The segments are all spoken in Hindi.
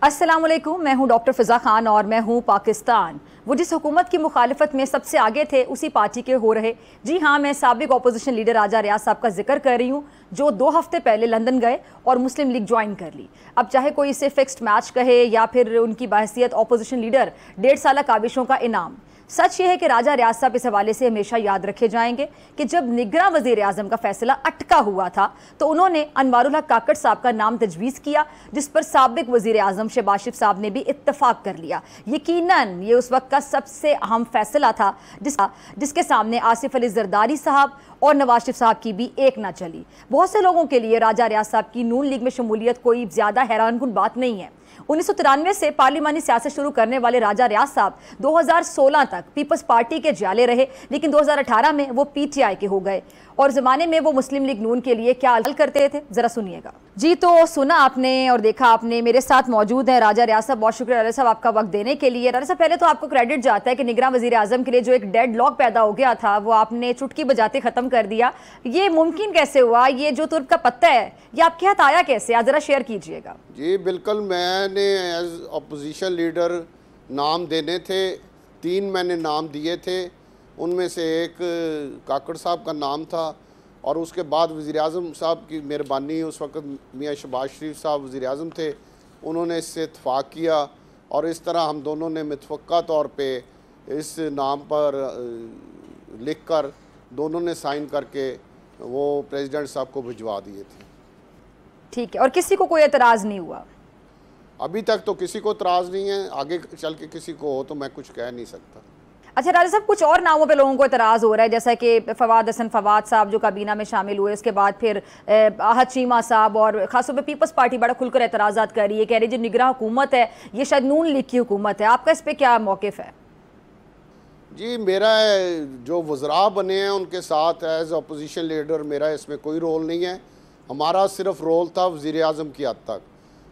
अस्सलामुअलैकुम, मैं हूं डॉक्टर फ़िज़ा खान और मैं हूं पाकिस्तान। वो जिस हुकूमत की मुखालिफत में सबसे आगे थे उसी पार्टी के हो रहे। जी हाँ, मैं साबिक अपोजिशन लीडर राजा रियाज साहब का जिक्र कर रही हूँ, जो 2 हफ्ते पहले लंदन गए और मुस्लिम लीग ज्वाइन कर ली। अब चाहे कोई इसे फिक्स्ड मैच कहे या फिर उनकी बहसियत अपोजिशन लीडर 1.5 साल काविशों का इनाम, सच ये है कि राजा रियाज साहब इस हवाले से हमेशा याद रखे जाएंगे कि जब निगरान वजीर आजम का फैसला अटका हुआ था तो उन्होंने अनवारुल हक काकड़ साहब का नाम तजवीज़ किया, जिस पर साबिक वजीर आजम शहबाज शरीफ साहब ने भी इत्तफाक कर लिया। यकीनन ये उस वक्त का सबसे अहम फैसला था जिसके सामने आसिफ अली जरदारी साहब और नवाज शरीफ साहब की भी एक ना चली। बहुत से लोगों के लिए राजा रियाज साहब की नून लीग में शमूलियत कोई ज्यादा हैरानकुन बात नहीं है। 1993 से पार्लिमानी सियासत शुरू करने वाले राजा रियाज साहब 2016 तक पीपल्स पार्टी के जाले रहे, लेकिन 2018 में वो पीटीआई के हो गए। और ज़माने में वो मुस्लिम लीग नून के लिए क्या अमल करते थे, ज़रा सुनिएगा। जी, तो सुना आपने और देखा आपने। मेरे साथ मौजूद है राजा रियाज साहब। बहुत शुक्रिया राजा साहब आपका वक्त देने के लिए। राजा साहब, पहले तो आपको क्रेडिट जाता है कि निगरान वजीर आजम के लिए जो एक डेड लॉक पैदा हो गया था वो आपने चुटकी बजाते ख़त्म कर दिया। ये मुमकिन कैसे हुआ? ये जो तुर्क का पत्ता है ये आपके हाथ आया कैसे? आज ज़रा शेयर कीजिएगा। जी बिल्कुल, मैंने एज अपोजिशन लीडर नाम देने थे, 3 मैंने नाम दिए थे। उनमें से एक काकड़ साहब का नाम था और उसके बाद वज़ीर आज़म साहब की मेहरबानी, उस वक़्त मियाँ शहबाज शरीफ साहब वज़ीर आज़म थे, उन्होंने इससे इत्तफ़ाक़ किया और इस तरह हम दोनों ने मुतफ़क्का तौर पे इस नाम पर लिख कर दोनों ने साइन करके वो प्रेसिडेंट साहब को भिजवा दिए थे। ठीक है, और किसी को कोई एतराज़ नहीं हुआ? अभी तक तो किसी को एतराज़ नहीं है, आगे चल के किसी को हो तो मैं कुछ कह नहीं सकता। अच्छा राजा साहब, कुछ और नामों पे लोगों को एतराज़ हो रहा है, जैसा कि फवाद हसन फवाद साहब जो काबीना में शामिल हुए, उसके बाद फिर आहत चीमा साहब, और खासतौर पे पीपल्स पार्टी बड़ा खुलकर एतराज़ात कर रही है, कह रही है जो निगरान हुकूमत है ये शायद नून लीग की हुकूमत है। आपका इस पर क्या मौक़िफ़ है? जी, मेरा जो वज़रा बने हैं उनके साथ एज अपोजिशन लीडर मेरा इसमें कोई रोल नहीं है। हमारा सिर्फ रोल था वज़ीर आज़म की हद तक,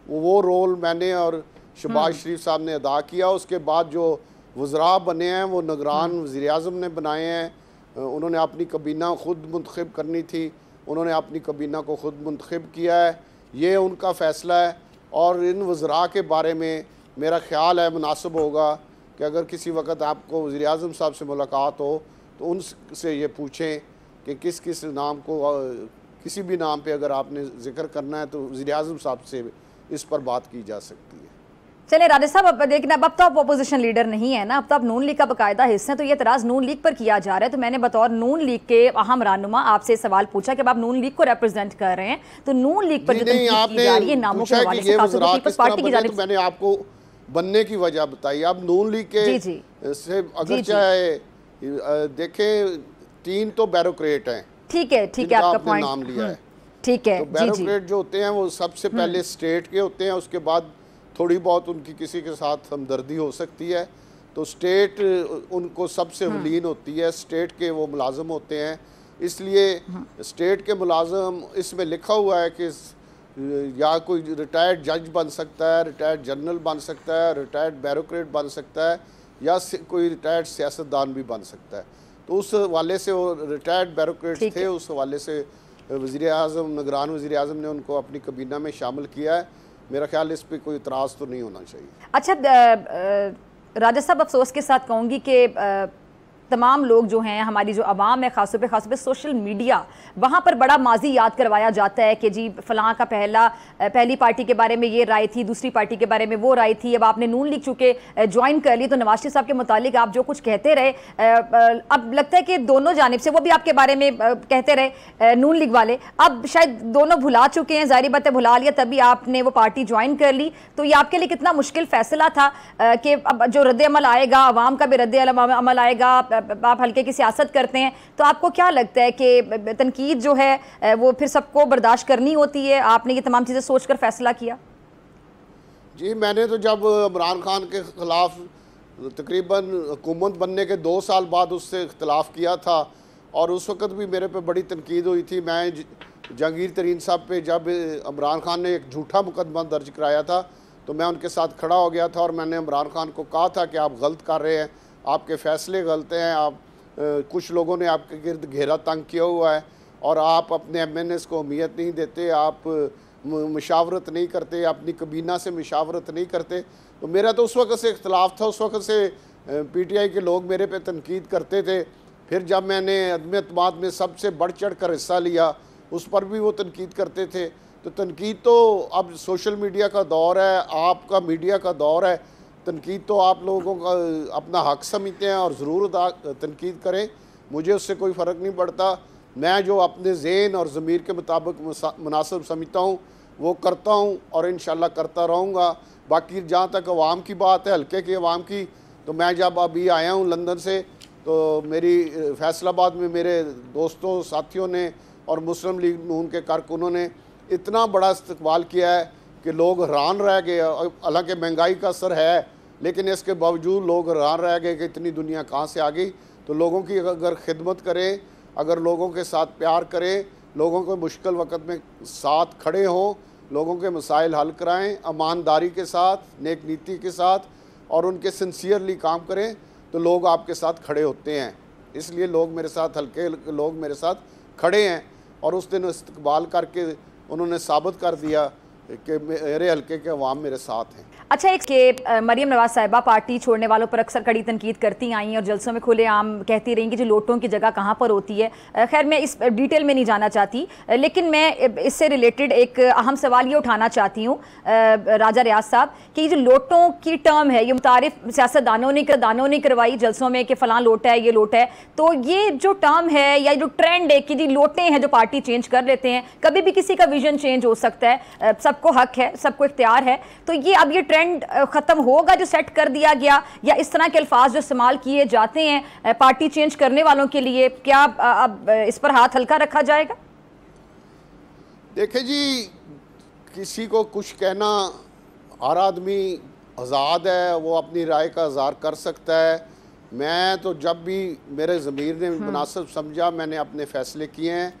वो रोल मैंने और शहबाज शरीफ साहब ने अदा किया। उसके बाद जो वज़रा बने हैं वो निगरान वज़ीर आज़म ने बनाए हैं। उन्होंने अपनी कबीना ख़ुद मुंतखब करनी थी, उन्होंने अपनी कबीना को ख़ुद मुंतखब किया है, ये उनका फ़ैसला है। और इन वज़रा के बारे में मेरा ख़्याल है मुनासिब होगा कि अगर किसी वक्त आपको वज़ीर आज़म साहब से मुलाकात हो तो उनसे ये पूछें कि किस किस नाम को, किसी भी नाम पे अगर आपने ज़िक्र करना है तो वज़ीर आज़म साहब से इस पर बात की जा सकती है। चले राजा साहब, अब देखना, अब तो आप अपोजिशन लीडर नहीं है ना, अब तो आप नून लीग का बाकायदा हिस्सा है, तो ये एतराज़ नून लीग पर किया जा रहा है। तो मैंने बतौर नून लीग के अहम रहनुमा आपसे सवाल पूछा कि अब आप नून लीग को रिप्रेजेंट कर रहे हैं, तो नून लीग पर जो तनकीद की जा रही है नामों के हवाले से, पीपल्स पार्टी की जानिब से, मैंने आपको बनने की वजह बताई। अब नून लीग के से अगर चाहे देखें 3 तो बैरोक्रेट हैं। ठीक है, आपका पॉइंट नाम लिया है। ठीक है, तो बैरोक्रेट जो होते हैं वो सबसे पहले स्टेट के होते हैं, उसके बाद थोड़ी बहुत उनकी किसी के साथ हमदर्दी हो सकती है तो स्टेट उनको सबसे वलीन होती है, स्टेट के वो मुलाजम होते हैं। इसलिए स्टेट के मुलाजम, इसमें लिखा हुआ है कि या कोई रिटायर्ड जज बन सकता है, रिटायर्ड जनरल बन सकता है, रिटायर्ड बैरोक्रेट बन सकता है, या कोई रिटायर्ड सियासतदान भी बन सकता है। तो उस हवाले से वो रिटायर्ड बैरोक्रेट थे, उस हवाले से वज़ीर आज़म, निगरान वज़ीर आज़म ने उनको अपनी कबीना में शामिल किया है। मेरा ख्याल इस पर कोई इतराज़ तो नहीं होना चाहिए। अच्छा राजा साहब, अफसोस के साथ कहूँगी कि तमाम लोग जो हैं, हमारी जो आवाम है, खास पे सोशल मीडिया, वहाँ पर बड़ा माजी याद करवाया जाता है कि जी फलां का पहली पार्टी के बारे में ये राय थी, दूसरी पार्टी के बारे में वो राय थी। अब आपने नून लीग चूँकि ज्वाइन कर ली तो नवाज शरीफ साहब के मुतालिक आप जो कुछ कहते रहे, अब लगता है कि दोनों जानिब से, वो भी आपके बारे में कहते रहे नून लीग वाले, अब शायद दोनों भुला चुके हैं। ज़ाहिर बात है भुला लिया तभी आपने वो पार्टी ज्वाइन कर ली। तो ये आपके लिए कितना मुश्किल फ़ैसला था कि अब जो रद्द अमल आएगा, आवाम का भी रद्द अमल आएगा, आप हल्के की सियासत करते हैं, तो आपको क्या लगता है कि तनकीद जो है वो फिर सबको बर्दाश्त करनी होती है? आपने ये तमाम चीज़ें सोचकर फैसला किया? जी, मैंने तो जब इमरान खान के ख़िलाफ़ तकरीबन हुकूमत बनने के 2 साल बाद उससे इख्तलाफ किया था और उस वक़्त भी मेरे पे बड़ी तनकीद हुई थी। मैं जहांगीर तरीन साहब पे जब इमरान खान ने एक झूठा मुकदमा दर्ज कराया था तो मैं उनके साथ खड़ा हो गया था और मैंने इमरान खान को कहा था कि आप गलत कर रहे हैं, आपके फ़ैसले गलत हैं, आप कुछ लोगों ने आपके गिर्द घेरा तंग किया हुआ है और आप अपने MNS को अहमियत नहीं देते, आप मशावरत नहीं करते, अपनी कबीना से मशावरत नहीं करते। तो मेरा तो उस वक्त से इख्तलाफ था, उस वक्त से PTI के लोग मेरे पे तनकीद करते थे। फिर जब मैंने अदम एतमाद में सबसे बढ़ चढ़ कर हिस्सा लिया, उस पर भी वो तनकीद करते थे। तो तनकीद तो अब सोशल मीडिया का दौर है, आपका मीडिया का दौर है, तनकीद तो आप लोगों का अपना हक समझते हैं और ज़रूर तनकीद करें, मुझे उससे कोई फ़र्क नहीं पड़ता। मैं जो अपने ज़हन और ज़मीर के मुताबिक मुनासिब समझता हूँ वो करता हूँ और इंशाल्लाह करता रहूँगा। बाकी जहाँ तक अवाम की बात है, हल्के की अवाम की, तो मैं जब अभी आया हूँ लंदन से, तो मेरी फैसलाबाद में मेरे दोस्तों साथियों ने और मुस्लिम लीग नून के कारकुनों ने इतना बड़ा इस्तकबाल किया है कि लोग हैरान रह गए। हालांकि महंगाई का असर है, लेकिन इसके बावजूद लोग हैरान रह गए कि इतनी दुनिया कहाँ से आ गई। तो लोगों की अगर खिदमत करें, अगर लोगों के साथ प्यार करें, लोगों को मुश्किल वक़्त में साथ खड़े हों, लोगों के मसाइल हल कराएं, ईमानदारी के साथ, नेक नीति के साथ, और उनके सिंसियरली काम करें, तो लोग आपके साथ खड़े होते हैं। इसलिए लोग मेरे साथ, हल्के लोग मेरे साथ खड़े हैं, और उस दिन इस्तकबाल करके उन्होंने साबित कर दिया कि मेरे हल्के के अवाम मेरे साथ हैं। अच्छा, एक के मरीम नवाज साहिबा पार्टी छोड़ने वालों पर अक्सर कड़ी तनकीद करती आई और जलसों में खुलेआम कहती रही कि जो लोटों की जगह कहाँ पर होती है। खैर, मैं इस डिटेल में नहीं जाना चाहती, लेकिन मैं इससे रिलेटेड एक अहम सवाल ये उठाना चाहती हूँ राजा रियाज साहब कि जो लोटों की टर्म है, ये मुतारिफ सियासतदानों ने करवाई जलसों में कि फ़लाँ लोटा है, ये लोटा है। तो ये जो टर्म है या जो ट्रेंड है कि जी लोटे हैं जो पार्टी चेंज कर लेते हैं, कभी भी किसी का विजन चेंज हो सकता है, सबको हक है, सबको इख्तियार है। तो ये अब ये ट्रेंड खत्म होगा जो सेट कर दिया गया, या इस तरह के अल्फाज जो इस्तेमाल किए जाते हैं पार्टी चेंज करने वालों के लिए, क्या अब इस पर हाथ हल्का रखा जाएगा? देखिए जी, किसी को कुछ कहना, हर आदमी आज़ाद है, वो अपनी राय का इज़हार कर सकता है। मैं तो जब भी मेरे ज़मीर ने मुनासिब समझा, मैंने अपने फ़ैसले किए हैं,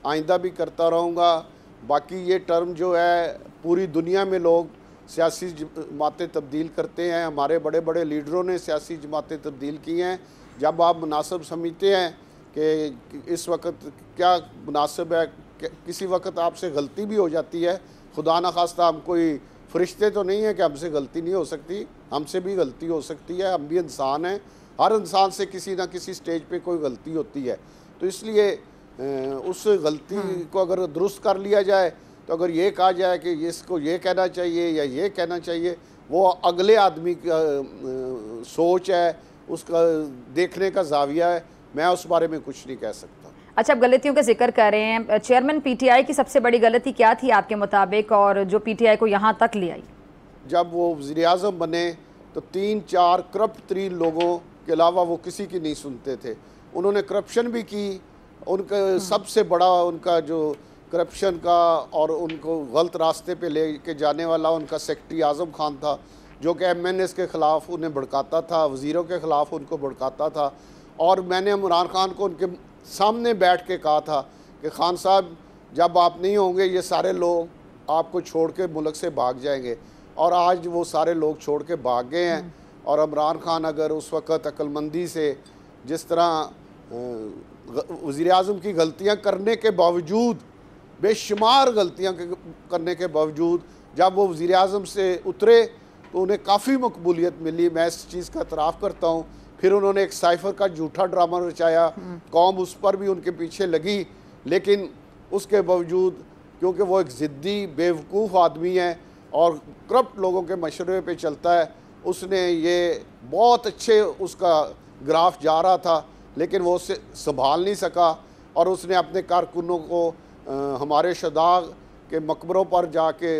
आइंदा भी करता रहूँगा। बाकी ये टर्म जो है, पूरी दुनिया में लोग सियासी जमातें तब्दील करते हैं, हमारे बड़े बड़े लीडरों ने सियासी जमातें तब्दील की हैं। जब आप मुनासिब समझते हैं कि इस वक्त क्या मुनासिब है, किसी वक्त आपसे गलती भी हो जाती है, खुदा न खास्ता, हम कोई फरिश्ते तो नहीं है कि हमसे गलती नहीं हो सकती, हमसे भी गलती हो सकती है, हम भी इंसान हैं, हर इंसान से किसी न किसी स्टेज पे कोई गलती होती है। तो इसलिए उस गलती को अगर दुरुस्त कर लिया जाए, तो अगर ये कहा जाए कि इसको ये कहना चाहिए या ये कहना चाहिए, वो अगले आदमी का सोच है, उसका देखने का जाविया है, मैं उस बारे में कुछ नहीं कह सकता। अच्छा, अब गलतियों का जिक्र कर रहे हैं, चेयरमैन PTI की सबसे बड़ी गलती क्या थी आपके मुताबिक, और जो PTI को यहाँ तक ले आई? जब वो वज़ीर-ए-आज़म बने तो 3-4 करप्ट तरीन लोगों के अलावा वो किसी की नहीं सुनते थे। उन्होंने करप्शन भी की, उनका सबसे बड़ा उनका जो करप्शन का और उनको गलत रास्ते पे ले के जाने वाला उनका सेक्रेटरी आज़म खान था, जो कि MNS के ख़िलाफ़ उन्हें भड़काता था, वज़ीरों के ख़िलाफ़ उनको भड़काता था। और मैंने इमरान खान को उनके सामने बैठ के कहा था कि खान साहब, जब आप नहीं होंगे ये सारे लोग आपको छोड़ के मुल्क से भाग जाएंगे। और आज वो सारे लोग छोड़ के भाग गए हैं। और इमरान खान अगर उस वक़्त अक्लमंदी से, जिस तरह वज़ीर-ए-आज़म की गलतियाँ करने के बावजूद, बेशुमार गलतियाँ करने के बावजूद, जब वो वज़ीर-ए-आज़म से उतरे तो उन्हें काफ़ी मकबूलियत मिली, मैं इस चीज़ का एतराफ़ करता हूँ। फिर उन्होंने एक साइफ़र का झूठा ड्रामा रचाया, कौम उस पर भी उनके पीछे लगी, लेकिन उसके बावजूद, क्योंकि वो एक ज़िद्दी बेवकूफ़ आदमी है और करप्ट लोगों के मशवरे पे चलता है, उसने ये बहुत अच्छे, उसका ग्राफ जा रहा था, लेकिन वो उससे संभाल नहीं सका, और उसने अपने कारकुनों को हमारे शदाग के मकबरों पर जाके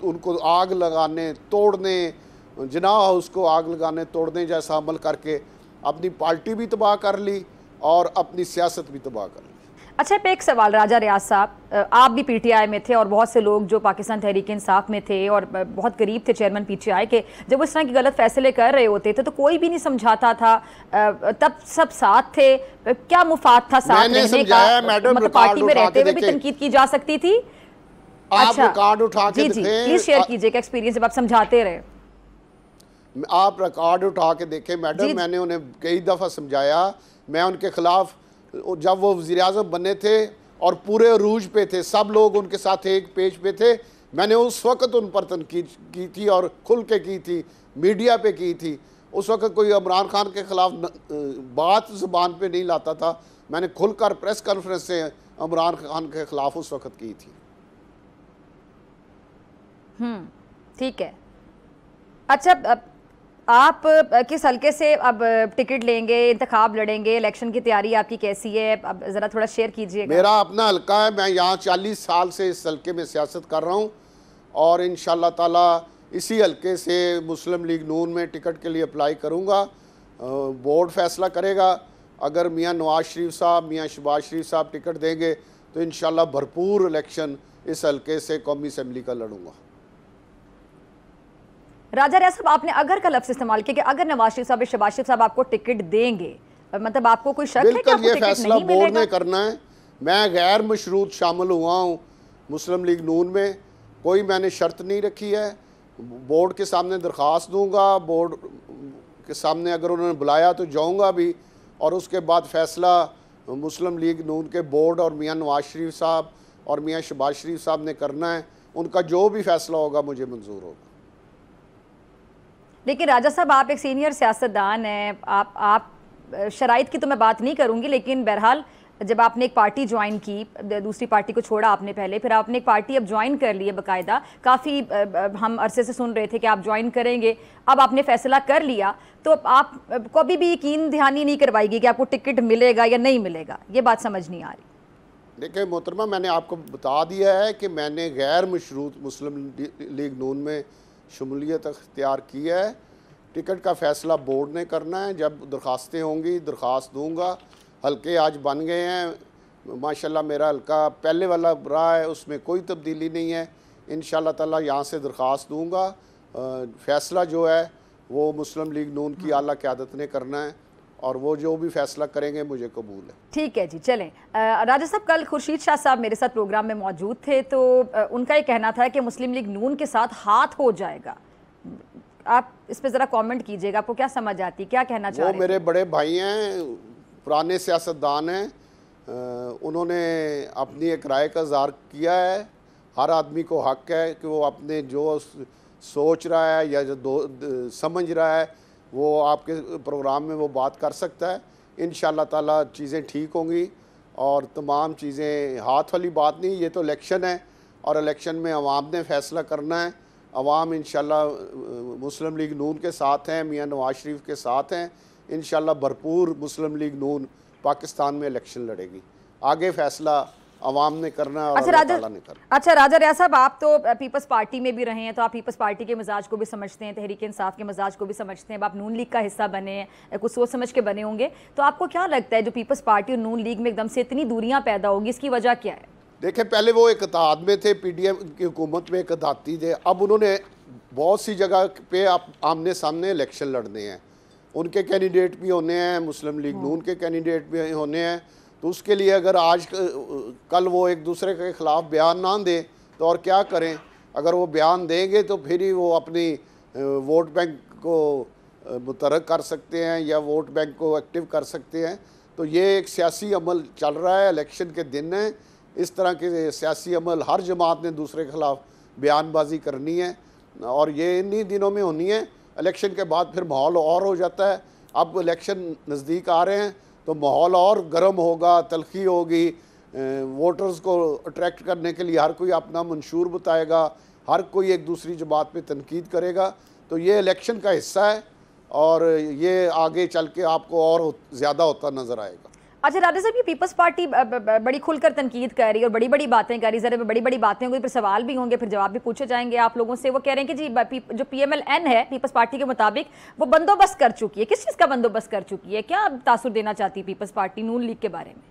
उनको आग लगाने, तोड़ने, जिनाह हाउस को आग लगाने, तोड़ने जैसा अमल करके अपनी पार्टी भी तबाह कर ली और अपनी सियासत भी तबाह कर ली। अच्छा, पे एक सवाल राजा रियाज साहब, आप भी PTI में थे और बहुत से लोग जो पाकिस्तान तहरीक इंसाफ में थे और बहुत करीब थे चेयरमैन PTI के, जब उस तरह की गलत फैसले कर रहे होते थे तो कोई भी नहीं समझाता था, तब सब साथ थे। क्या मुफाद था साथ रहने का? मतलब पार्टी में रहते हुए भी तनकीद की जा सकती थी। आप रिकॉर्ड उठा के जी, प्लीज शेयर कीजिए एक्सपीरियंस जब आप समझाते रहे। आप रिकॉर्ड उठा के देखें मैडम, मैंने उन्हें कई दफ़ा समझाया। मैं उनके खिलाफ, जब वो वज़ीर-ए-आज़म बने थे और पूरे अरूज पे थे, सब लोग उनके साथ एक पेज पे थे। मैंने उस वक्त उन पर तनकीद की थी और खुल के की थी, मीडिया पे की थी। उस वक्त कोई इमरान खान के ख़िलाफ़ बात ज़ुबान पे नहीं लाता था। मैंने खुलकर प्रेस कॉन्फ्रेंस से इमरान खान के ख़िलाफ़ उस वक्त की थी। ठीक है। अच्छा, आप किस हल्के से अब टिकट लेंगे, इंतखाब लड़ेंगे, इलेक्शन की तैयारी आपकी कैसी है? अब ज़रा थोड़ा शेयर कीजिएगा। मेरा अपना हल्का है, मैं यहाँ 40 साल से इस हल्के में सियासत कर रहा हूँ और इंशाअल्लाह ताला इसी हल्के से मुस्लिम लीग नून में टिकट के लिए अप्लाई करूँगा। बोर्ड फैसला करेगा। अगर मियाँ नवाज शरीफ साहब, मियाँ शहबाज शरीफ साहब टिकट देंगे तो इंशाअल्लाह भरपूर इलेक्शन इस हल्के से कौमी असम्बली का लड़ूंगा। राजा रियाज साहब, आपने अगर का लफ्ज़ इस्तेमाल किया कि अगर नवाज शरीफ साहब, शहबाज शरीफ साहब आपको टिकट देंगे, मतलब आपको कोई शक है कि आपको ये टिकट फैसला नहीं बोर्ड मिलेगा? ने करना है। मैं गैर मशरूत शामिल हुआ हूँ मुस्लिम लीग नून में, कोई मैंने शर्त नहीं रखी है। बोर्ड के सामने दरख्वास्त दूंगा, बोर्ड के सामने अगर उन्होंने बुलाया तो जाऊंगा भी, और उसके बाद फैसला मुस्लिम लीग नून के बोर्ड और मियाँ नवाज शरीफ साहब और मियाँ शहबाज शरीफ साहब ने करना है। उनका जो भी फैसला होगा मुझे मंजूर होगा। लेकिन राजा साहब, आप एक सीनियर सियासतदान हैं, आप शराइत की तो मैं बात नहीं करूंगी, लेकिन बहरहाल जब आपने एक पार्टी ज्वाइन की, दूसरी पार्टी को छोड़ा आपने पहले, फिर आपने एक पार्टी अब ज्वाइन कर ली है बाकायदा, काफ़ी हम अरसे से सुन रहे थे कि आप ज्वाइन करेंगे, अब आपने फैसला कर लिया, तो आप कभी भी यकीन दहानी नहीं करवाएगी कि आपको टिकट मिलेगा या नहीं मिलेगा? ये बात समझ नहीं आ रही। देखिए मोहतरमा, मैंने आपको बता दिया है कि मैंने गैर मशरूत मुस्लिम लीग नून में शमूलियत अख्तियार की है। टिकट का फ़ैसला बोर्ड ने करना है। जब दरख्वास्तें होंगी दरख्वास्त दूंगा। हल्के आज बन गए हैं माशाल्लाह। मेरा हल्का पहले वाला रहा है, उसमें कोई तब्दीली नहीं है। इंशाअल्लाह ताला यहाँ से दरख्वास्त दूंगा। फ़ैसला जो है वो मुस्लिम लीग नून की आला क़यादत ने करना है और वो जो भी फैसला करेंगे मुझे कबूल है। ठीक है जी, चलें। राजा साहब, कल खुर्शीद शाह साहब मेरे साथ प्रोग्राम में मौजूद थे, तो उनका ये कहना था कि मुस्लिम लीग नून के साथ हाथ हो जाएगा। आप इस पर ज़रा कमेंट कीजिएगा, आपको क्या समझ आती, क्या कहना चाह रहे हैं? वो मेरे बड़े भाई हैं, पुराने सियासतदान हैं। उन्होंने अपनी एक राय का इज़हार किया है। हर आदमी को हक़ है कि वो अपने जो सोच रहा है या जो समझ रहा है वो आपके प्रोग्राम में वो बात कर सकता है। इंशाअल्लाह ताला चीज़ें ठीक होंगी और तमाम चीज़ें हाथ वाली बात नहीं। ये तो इलेक्शन है और इलेक्शन में अवाम ने फ़ैसला करना है। अवाम इंशाअल्लाह मुस्लिम लीग नून के साथ हैं, मियाँ नवाज शरीफ के साथ हैं। इंशाअल्लाह भरपूर मुस्लिम लीग नून पाकिस्तान में इलेक्शन लड़ेगी। आगे फ़ैसला अवाम ने करना है और अल्लाह ताला ने करना। अच्छा राजा रियाज साहब, आप तो पीपल्स पार्टी में भी रहे हैं, तो आप पीपल्स पार्टी के मिजाज को भी समझते हैं, तहरीक इंसाफ के मिजाज को भी समझते हैं। अब आप नून लीग का हिस्सा बने हैं, कुछ सोच समझ के बने होंगे, तो आपको क्या लगता है जो पीपल्स पार्टी और नून लीग में एकदम से इतनी दूरियां पैदा होगी, इसकी वजह क्या है? देखें, पहले वो एक इत्तेहाद में थे, PDM की हुकूमत में एक इत्तेहादी थे। अब उन्होंने बहुत सी जगह पे आमने सामने इलेक्शन लड़ने हैं। उनके कैंडिडेट भी होने हैं, मुस्लिम लीग नून के कैंडिडेट भी होने हैं। तो उसके लिए अगर आज कल वो एक दूसरे के ख़िलाफ़ बयान ना दें तो और क्या करें? अगर वो बयान देंगे तो फिर ही वो अपनी वोट बैंक को मुतहर्रिक कर सकते हैं या वोट बैंक को एक्टिव कर सकते हैं। तो ये एक सियासी अमल चल रहा है, इलेक्शन के दिन है। इस तरह के सियासी अमल हर जमात ने दूसरे के ख़िलाफ़ बयानबाजी करनी है और ये इन्हीं दिनों में होनी है। इलेक्शन के बाद फिर माहौल और हो जाता है। अब इलेक्शन नज़दीक आ रहे हैं तो माहौल और गर्म होगा, तलखी होगी। वोटर्स को अट्रैक्ट करने के लिए हर कोई अपना मंशूर बताएगा, हर कोई एक दूसरी जमात पे तनकीद करेगा। तो ये इलेक्शन का हिस्सा है और ये आगे चल के आपको और ज़्यादा होता नज़र आएगा। अच्छा राजा साहब, ये पीपल्स पार्टी बड़ी खुलकर तनकीद कर रही है और बड़ी बड़ी बातें कर रही है। ज़रा बड़ी बड़ी बातें होंगी, फिर सवाल भी होंगे, फिर जवाब भी पूछे जाएंगे आप लोगों से। वो कह रहे हैं कि जी जो PMLN है पीपल्स पार्टी के मुताबिक वो बंदोबस्त कर चुकी है। किस चीज़ का बंदोबस्त कर चुकी है? क्या तासुर देना चाहती है पीपल्स पार्टी नून लीग के बारे में?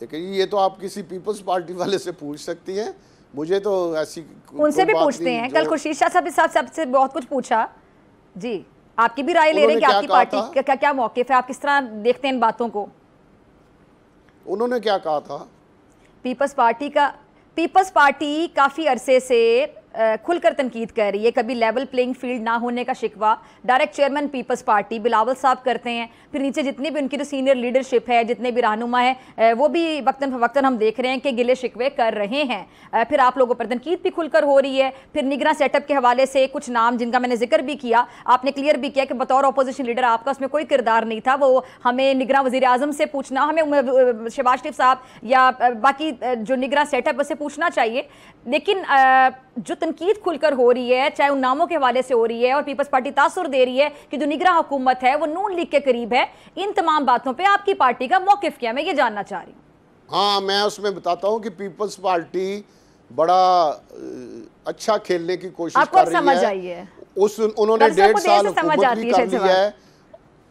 देखिए, ये तो आप किसी पीपल्स पार्टी वाले से पूछ सकती हैं, मुझे तो ऐसी उनसे भी पूछते हैं। कल खुर्शीद शाह साहब से बहुत कुछ पूछा जी, आपकी भी राय ले रहे हैं कि आपकी पार्टी का क्या मौक़िफ़ है, आप किस तरह देखते हैं इन बातों को? उन्होंने क्या कहा था? पीपल्स पार्टी काफ़ी अरसे से खुलकर तनकीद कर रही है। कभी लेवल प्लेइंग फील्ड ना होने का शिकवा direct chairman Peoples Party Bilawal साहब करते हैं, फिर नीचे जितनी भी उनकी जो सीनियर लीडरशिप है, जितने भी रहनुमा है, वो भी वक्तन फवक्तन हम देख रहे हैं कि गिले शिकवे कर रहे हैं। फिर आप लोगों पर तनकीद भी खुलकर हो रही है। फिर निगरान सेटअप के हवाले से कुछ नाम जिनका मैंने जिक्र भी किया, आपने क्लियर भी किया कि बतौर अपोजिशन लीडर आपका उसमें कोई किरदार नहीं था, वो हमें निगरान वजीर आजम से पूछना, हमें शहबाज शरीफ साहब या बाकी जो निगरान सेटअप उससे पूछना चाहिए। लेकिन जो तनकीद खुलकर हो रही है, चाहे उन नामों के हवाले से हो रही है और पीपल्स पार्टी तासुर दे रही है कि जो निगरान हुकूमत है वो नून लीग के करीब है, इन तमाम बातों पे आपकी पार्टी का मौकिफ क्या है, मैं ये जानना चाह रही हूँ। हाँ, मैं उसमें बताता हूँ कि पीपल्स पार्टी बड़ा अच्छा खेलने की कोशिश कर रही है। उन्होंने 1.5 साल हुकूमत भी कर ली है,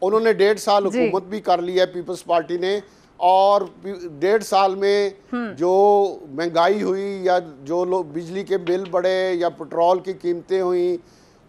उन्होंने 1.5 साल हुकूमत भी कर ली है पीपल्स पार्टी ने, और 1.5 साल में जो महंगाई हुई या जो लोग बिजली के बिल बढ़े या पेट्रोल की कीमतें हुई,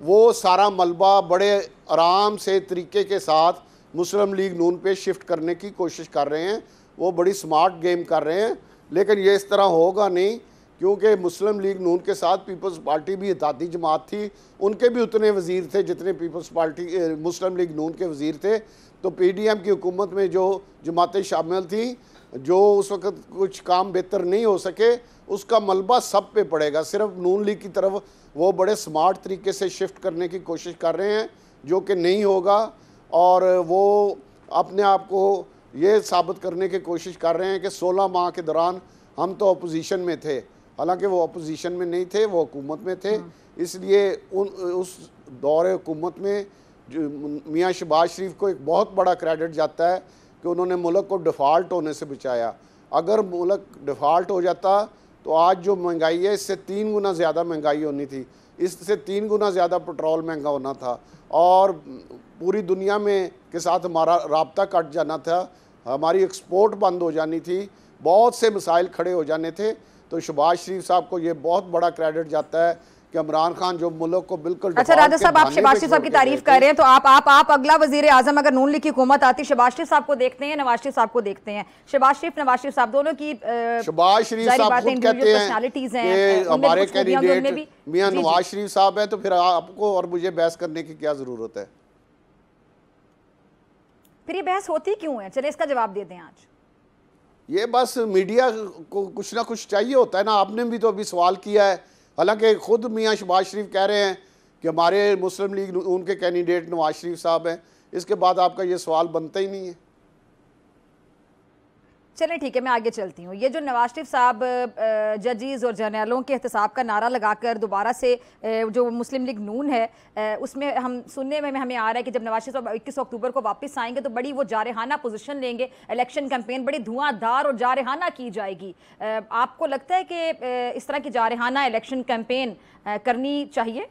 वो सारा मलबा बड़े आराम से तरीके के साथ मुस्लिम लीग नून पे शिफ्ट करने की कोशिश कर रहे हैं। वो बड़ी स्मार्ट गेम कर रहे हैं, लेकिन ये इस तरह होगा नहीं, क्योंकि मुस्लिम लीग नून के साथ पीपल्स पार्टी भी इत्तेहादी जमात थी, उनके भी उतने वज़ीर थे जितने पीपल्स पार्टी मुस्लिम लीग नून के वज़ीर थे। तो पीडीएम की हुकूमत में जो जमातें शामिल थी, जो उस वक्त कुछ काम बेहतर नहीं हो सके, उसका मलबा सब पे पड़ेगा। सिर्फ नून लीग की तरफ वो बड़े स्मार्ट तरीके से शिफ्ट करने की कोशिश कर रहे हैं, जो कि नहीं होगा, और वो अपने आप को ये साबित करने की कोशिश कर रहे हैं कि 16 माह के दौरान हम तो अपोजिशन में थे, हालांकि वो अपोजिशन में नहीं थे, वो हुकूमत में थे। इसलिए उस दौरे हुकूमत में मियाँ शहबाज शरीफ को एक बहुत बड़ा क्रेडिट जाता है कि उन्होंने मुल्क को डिफ़ॉल्ट होने से बचाया। अगर मुल्क डिफ़ॉल्ट हो जाता तो आज जो महंगाई है, इससे 3 गुना ज़्यादा महंगाई होनी थी, इससे 3 गुना ज़्यादा पेट्रोल महंगा होना था, और पूरी दुनिया में के साथ हमारा राब्ता कट जाना था, हमारी एक्सपोर्ट बंद हो जानी थी, बहुत से मसाइल खड़े हो जाने थे। तो शहबाज शरीफ साहब को ये बहुत बड़ा क्रेडिट जाता है कि इमरान खान जो मुल्क को बिल्कुल। अच्छा राजा साहब, आप शहबाज शरीफ साहब की तारीफ कर रहे हैं, तो आप अगला वजीर आजम अगर नून लीग की हुकूमत आती, शहबाज शरीफ साहब को देखते हैं, नवाज शरीफ साहब को देखते हैं? शहबाज शरीफ नवाज शरीफ साहब दोनों की शहबाज शरीफ साहब खुद कहते हैं कि हमारे कैंडिडेट मियां नवाज शरीफ साहब है, तो फिर आपको और मुझे बहस करने की क्या जरूरत है? फिर ये बहस होती क्यों है? चले इसका जवाब दे दें आज। ये बस मीडिया को कुछ ना कुछ चाहिए होता है ना। आपने भी तो अभी सवाल किया है, हालांकि खुद मियाँ शहबाज शरीफ कह रहे हैं कि हमारे मुस्लिम लीग उनके कैंडिडेट नवाज शरीफ साहब हैं, इसके बाद आपका ये सवाल बनता ही नहीं है। चलें ठीक है, मैं आगे चलती हूँ। ये जो नवाज शरीफ साहब जजेस और जर्नलों के एहतसाब का नारा लगाकर दोबारा से जो मुस्लिम लीग नून है उसमें हम सुनने में हमें आ रहा है कि जब नवाज शरीफ साहब 21 अक्टूबर को वापस आएंगे तो बड़ी वो जारहाना पोजीशन लेंगे, इलेक्शन कैंपेन बड़ी धुआंधार और जारहाना की जाएगी। आपको लगता है कि इस तरह की जारहाना इलेक्शन कैंपेन करनी चाहिए?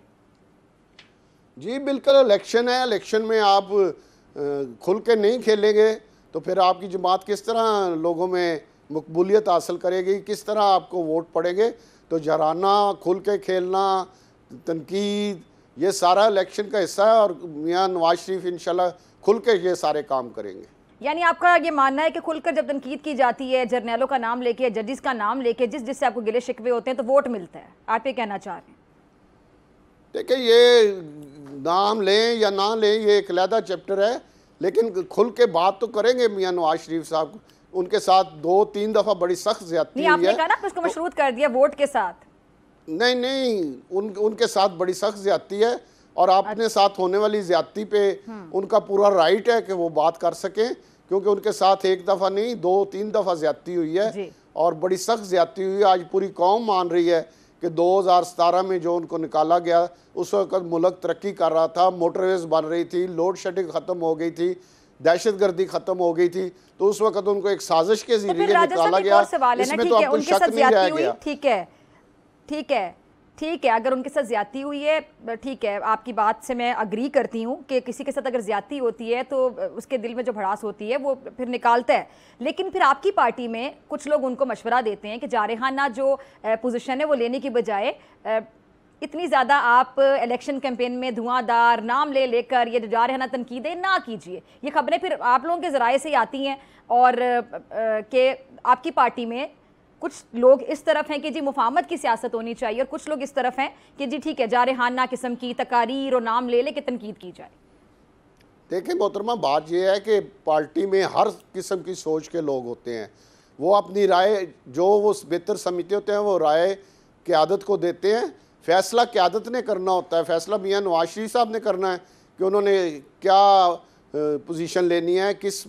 जी बिल्कुल, इलेक्शन है, इलेक्शन में आप खुल के नहीं खेलेंगे तो फिर आपकी जमात किस तरह लोगों में मकबूलियत हासिल करेगी, किस तरह आपको वोट पड़ेंगे? तो जराना, खुल के खेलना, तनकीद, ये सारा इलेक्शन का हिस्सा है, और मियाँ नवाज शरीफ इंशाल्लाह खुल के ये सारे काम करेंगे। यानी आपका ये मानना है कि खुलकर जब तनकीद की जाती है, जर्नलों का नाम लेके, जजेस का नाम लेके, जिससे आपको गिले शिकवे होते हैं तो वोट मिलता है, आप ये कहना चाह रहे हैं? देखिए, ये नाम लें या ना लें ये एक अलहदा चैप्टर है, लेकिन खुल के बात तो करेंगे मियाँ नवाज शरीफ साहब। उनके साथ 2-3 दफ़ा बड़ी सख्त ज्यादती हुई है। आपने कहा ना उसको मशरूत कर दिया वोट के साथ। नहीं, उनके साथ बड़ी सख्त ज्यादती है, और अपने साथ होने वाली ज्यादती पे उनका पूरा राइट है कि वो बात कर सकें, क्योंकि उनके साथ एक दफ़ा नहीं 2-3 दफ़ा ज्यादती हुई है, और बड़ी सख्त ज्यादती हुई है। आज पूरी कौम मान रही है कि 2017 में जो उनको निकाला गया, उस वक्त मुल्क तरक्की कर रहा था, मोटरवेज बन रही थी, लोड शेडिंग ख़त्म हो गई थी, दहशतगर्दी ख़त्म हो गई थी, तो उस वक्त उनको एक साजिश के जरिए निकाला गया। इसमें तो आपको शक नहीं रह गया। ठीक है, अगर उनके साथ ज्यादती हुई है, ठीक है, आपकी बात से मैं अग्री करती हूँ कि किसी के साथ अगर ज्यादती होती है तो उसके दिल में जो भड़ास होती है वो फिर निकालता है। लेकिन फिर आपकी पार्टी में कुछ लोग उनको मशवरा देते हैं कि जारहाना जो पोजीशन है वो लेने की बजाय इतनी ज़्यादा आप इलेक्शन कैंपेन में धुआंधार नाम लेकर ये जो जारहाना तनकीदें ना कीजिए। ये खबरें फिर आप लोगों के ज़राए से ही आती हैं, और कि आपकी पार्टी में कुछ लोग इस तरफ हैं कि जी मुफाहमत की सियासत होनी चाहिए और कुछ लोग इस तरफ हैं कि जी ठीक है जारहाना किस्म की तकारीर और नाम ले के तनकीद की जाए। देखिए मोहतरमा, बात यह है कि पार्टी में हर किस्म की सोच के लोग होते हैं। वो अपनी राय जो वो बेहतर समझते होते हैं वो राय क़यादत को देते हैं। फैसला क़यादत ने करना होता है, फैसला मियां नवाज शरीफ साहब ने करना है कि उन्होंने क्या पोजीशन लेनी है, किस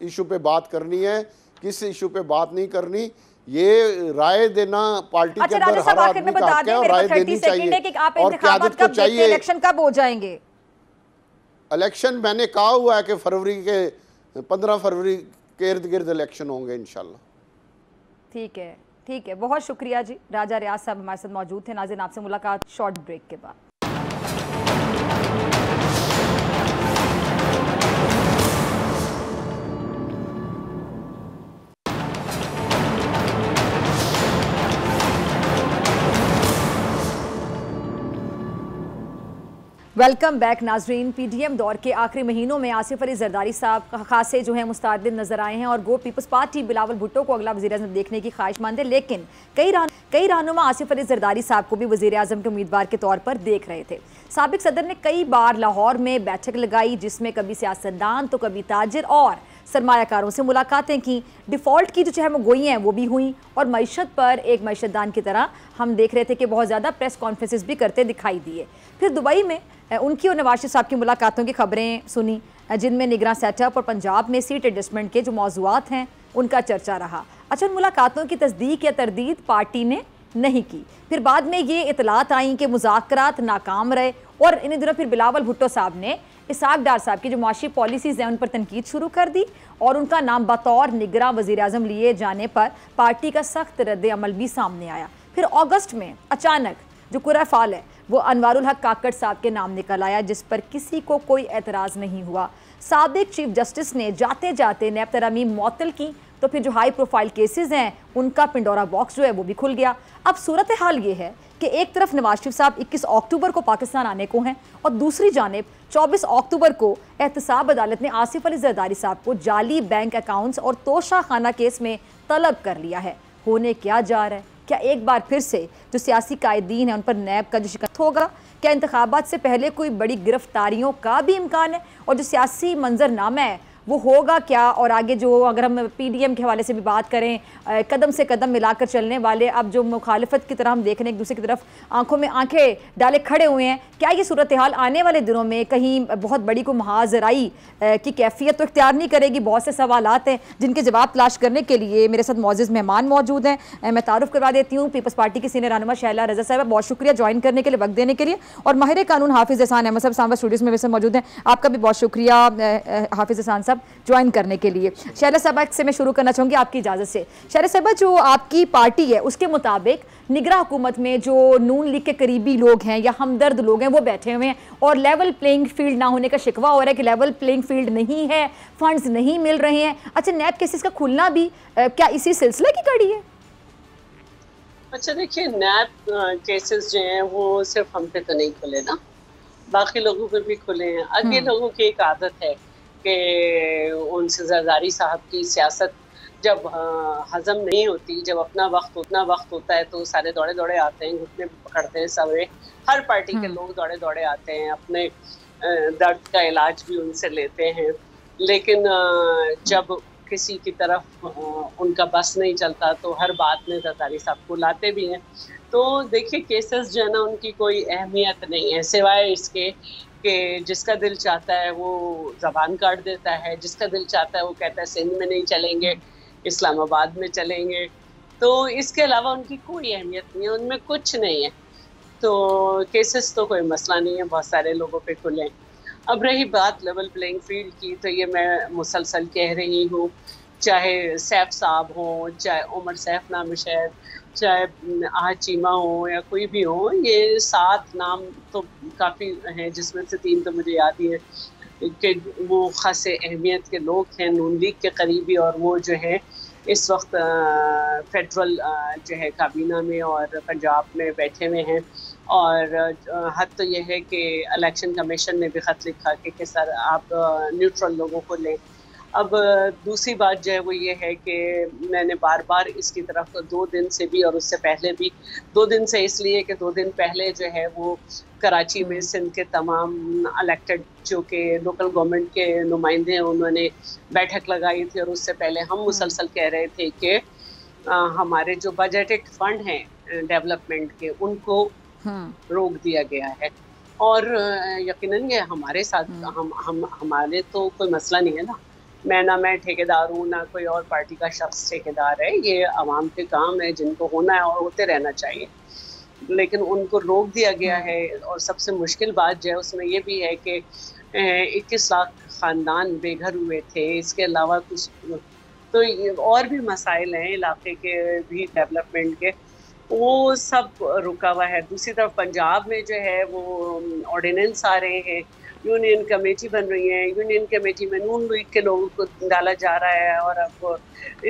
इशू पे बात करनी है, किस इशू पे बात नहीं करनी। ये राय देना पार्टी के अंदर हर आदमी का हक है और राय देनी चाहिए। और क़यादत को चाहिए। इलेक्शन कब हो जाएंगे? इलेक्शन मैंने कहा हुआ है कि फरवरी के 15 फरवरी के इर्द गिर्द इलेक्शन होंगे इंशाल्लाह। ठीक है, ठीक है, बहुत शुक्रिया जी। राजा रियाज साहब हमारे साथ मौजूद थे। नाज़रीन, आपसे मुलाकात शॉर्ट ब्रेक के बाद। वेलकम बैक नाजरीन। पीडीएम दौर के आखिरी महीनों में आसिफ अली जरदारी साहब खासे जो है मुस्तअद नजर आए हैं और गो पीपल्स पार्टी बिलावल भुट्टो को अगला वज़ीर-ए-आज़म देखने की ख्वाहिशमंद है, लेकिन कई रहनुमा आसिफ अली जरदारी साहब को भी वज़ीर-ए-आज़म के उम्मीदवार के तौर पर देख रहे थे। साबिक सदर ने कई बार लाहौर में बैठक लगाई जिसमें कभी सियासतदान तो कभी ताजिर और सरमायाकारों से मुलाकातें की। डिफ़ॉल्ट की जो चहमगोई हैं वो भी हुई और मईशत पर एक मईशतदान की तरह हम देख रहे थे कि बहुत ज़्यादा प्रेस कॉन्फ्रेंसेस भी करते दिखाई दिए। फिर दुबई में उनकी और नवाज शरीफ साहब की मुलाकातों की खबरें सुनी जिनमें निगरान सेटअप और पंजाब में सीट एडजस्टमेंट के जो मौज़ूआत हैं उनका चर्चा रहा। अच्छा, उन मुलाकातों की तस्दीक या तरदीद पार्टी ने नहीं की। फिर बाद में ये इतलात आई कि मुज़ाकरात नाकाम रहे और इन्हीं दिनों फिर बिलावल भुट्टो साहब ने इसहाक डार साहब की जो मुआशी पॉलिसीज़ हैं उन पर तनकीद शुरू कर दी और उनका नाम बतौर निगरां वज़ीर-ए-आज़म लिए जाने पर पार्टी का सख्त रद्द अमल भी सामने आया। फिर अगस्त में अचानक जो कुरा फाल है वो अनवारुल हक काकड़ साहब के नाम निकल आया जिस पर किसी को कोई एतराज़ नहीं हुआ। साबिक चीफ जस्टिस ने जाते जाते नैब तरमीम मुअत्तल की तो फिर जो हाई प्रोफाइल केसेस हैं उनका पिंडोरा बॉक्स जो है वो भी खुल गया। अब सूरत हाल ये है कि एक तरफ नवाज शरीफ साहब 21 अक्टूबर को पाकिस्तान आने को हैं और दूसरी जानिब 24 अक्टूबर को एहतसाब अदालत ने आसिफ अली जरदारी साहब को जाली बैंक अकाउंट्स और तोशा खाना केस में तलब कर लिया है। होने क्या जा रहा है? क्या एक बार फिर से जो सियासी कायदीन हैं उन पर नैब का जो शिकस्त होगा? क्या इंतखाबात से पहले कोई बड़ी गिरफ्तारियों का भी इम्कान है? और जो सियासी मंजरनामा है वो होगा क्या? और आगे जो अगर हम पीडीएम के हवाले से भी बात करें, कदम से कदम मिलाकर चलने वाले अब जो मुखालिफत की तरह हम देख रहे हैं एक दूसरे की तरफ आंखों में आंखें डाले खड़े हुए हैं, क्या ये सूरत हाल आने वाले दिनों में कहीं बहुत बड़ी को महाजराई की कैफियत तो इख्तियार नहीं करेगी? बहुत से सवालात हैं जिनके जवाब तलाश करने के लिए मेरे साथ मौजूद मेहमान मौजूद हैं। मैं तारुफ करवा देती हूँ पीपल्स पार्टी की सीनियर रहनुमा शैला रज़ा साहब, बहुत शुक्रिया ज्वाइन करने के लिए, वक्त देने के लिए। और माहिर कानून हाफिज़ एहसान अहमद साहब सांबा स्टूडियोज़ में वैसे मौजूद हैं, आपका भी बहुत शुक्रिया हाफिज़ एहसान साहब ज्वाइन करने के लिए। शैला साहबा से मैं शुरू करना चाहूँगी आपकी इजाज़त से। शैला साहबा, जो आपकी पार्टी है उसके मुताबिक निगरां हुकूमत में जो नून लीग के करीबी लोग हैं या हमदर्द लोग हैं वो बैठे हुए हैं और लेवल प्लेइंग फील्ड ना होने का शिकवा हो रहा है कि लेवल प्लेइंग फील्ड नहीं है, फंड्स नहीं मिल रहे हैं। अच्छा, नैब केसेस का खुलना भी क्या इसी सिलसिले की कड़ी है? अच्छा देखिए, नैब केसेस जो हैं वो सिर्फ हम पे तो नहीं खुले ना, बाकी लोगों पे भी खुले हैं। आगे लोगों की एक आदत है कि उनसे जरदारी साहब की सियासत जब हजम नहीं होती, जब अपना वक्त उतना वक्त होता है तो सारे दौड़े दौड़े आते हैं, घुटने पकड़ते हैं सबरे, हर पार्टी के लोग दौड़े दौड़े आते हैं, अपने दर्द का इलाज भी उनसे लेते हैं। लेकिन जब किसी की तरफ उनका बस नहीं चलता तो हर बात में जरदारी साहब को लाते भी हैं। तो देखिए, केसेस जो है ना उनकी कोई अहमियत नहीं है सिवाय इसके कि जिसका दिल चाहता है वो ज़बान काट देता है, जिसका दिल चाहता है वो कहता है सिंध में नहीं चलेंगे, इस्लामाबाद में चलेंगे। तो इसके अलावा उनकी कोई अहमियत नहीं है, उनमें कुछ नहीं है। तो केसेस तो कोई मसला नहीं है, बहुत सारे लोगों पे खुले हैं। अब रही बात लेवल प्लेइंग फील्ड की, तो ये मैं मुसलसल कह रही हूँ, चाहे सैफ साहब हों, चाहे उमर सैफ नामशहर, चाहे आहद चीमा हो या कोई भी हो, ये 7 नाम तो काफ़ी हैं जिसमें से 3 तो मुझे याद ही है कि वो ख़ासे अहमियत के लोग हैं, नून लीग के करीबी, और वो जो है इस वक्त फेडरल जो है काबीना में और पंजाब में बैठे हुए हैं। और हद तो ये है कि इलेक्शन कमीशन ने भी ख़त लिखा कि सर आप न्यूट्रल लोगों को लें। अब दूसरी बात जो है वो ये है कि मैंने बार बार इसकी तरफ 2 दिन से भी और उससे पहले भी, 2 दिन से इसलिए कि 2 दिन पहले जो है वो कराची में सिंध के तमाम इलेक्टेड जो कि लोकल गवर्नमेंट के नुमाइंदे हैं उन्होंने बैठक लगाई थी, और उससे पहले हम मुसलसल कह रहे थे कि हमारे जो बजटेड फंड हैं डेवलपमेंट के उनको रोक दिया गया है। और यकीनन ये हमारे साथ हमारे तो कोई मसला नहीं है ना, मैं ठेकेदार हूँ, ना कोई और पार्टी का शख्स ठेकेदार है, ये आवाम के काम है जिनको होना है और होते रहना चाहिए, लेकिन उनको रोक दिया गया है। और सबसे मुश्किल बात जो है उसमें ये भी है कि 21 लाख ख़ानदान बेघर हुए थे, इसके अलावा कुछ तो और भी मसाइल हैं इलाके के भी डेवलपमेंट के, वो सब रुका हुआ है। दूसरी तरफ पंजाब में जो है वो ऑर्डिनेंस आ रहे हैं, यूनियन कमेटी बन रही है, यूनियन कमेटी में नून लीग के लोगों को डाला जा रहा है, और अब